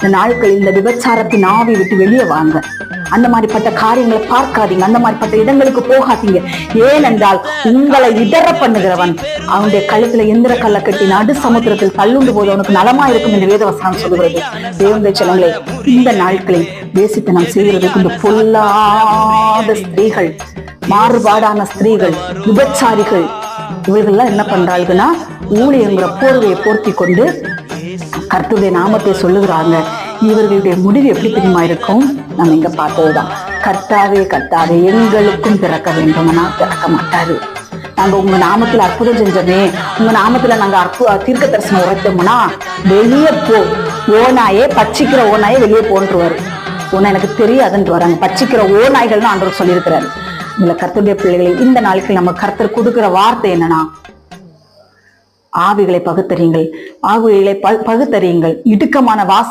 இந்த நாட்கள் இந்த விபச்சாரத்தின் ஆவி விட்டு வெளியே வாங்க. அந்த மாதிரிப்பட்ட காரியங்களை பார்க்காதீங்க, அந்த மாதிரிப்பட்ட இடங்களுக்கு போகாதீங்க. ஏனென்றால் உங்களை இடற பண்ணுகிறவன் அவனுடைய கழுத்துல எந்திர கல்ல கட்டி நடு சமுத்திரத்தில் தள்ளுண்டு போது அவனுக்கு நலமா இருக்கும் என்று வேதவசனம் சொல்கிறது. தேவனுடைய ஜனங்களே, இந்த நாட்களில் வேசித்தனம் செய்கிறதுக்கு இந்த பொல்லாத ஸ்திரீகள், மாறுபாடான ஸ்திரீகள், விபச்சாரிகள், இவர்கள்லாம் என்ன பண்றாங்கன்னா ஊழியங்கிற போர்வையை போர்த்தி கொண்டு கர்த்தருடைய நாமத்தை சொல்லுகிறாங்க. இவர்களுடைய முடிவு எப்படி தெரியுமா இருக்கும்? நம்ம இங்க பார்த்ததுதான். கர்த்தாவே கர்த்தாவே எங்களுக்கும் பிறக்க வேண்டும்னா பிறக்க மாட்டாரு. நாங்க உங்க நாமத்துல அற்புதம் செஞ்சோமே, உங்க நாமத்துல நாங்க தீர்க்க தரிசனம் உரைத்தோம்னா வெளியே போ, ஓநாயே பச்சிக்கிற ஓநாயே வெளியே போன்றுவாரு. ஓனா எனக்கு தெரியாதுன்ட்டு வராங்க. பச்சிக்கிற ஓநாய்கள்னு ஆண்டவர் சொல்லியிருக்கிறாரு. இதுல கர்த்தருடைய பிள்ளைகளை இந்த நாளைக்கு நம்ம கர்த்தர் கொடுக்கிற வார்த்தை என்னன்னா, ஆவிகளை பகுத்தறியுங்கள், ஆவிகளை பகுத்தறியுங்கள், இடுக்கமான வாசி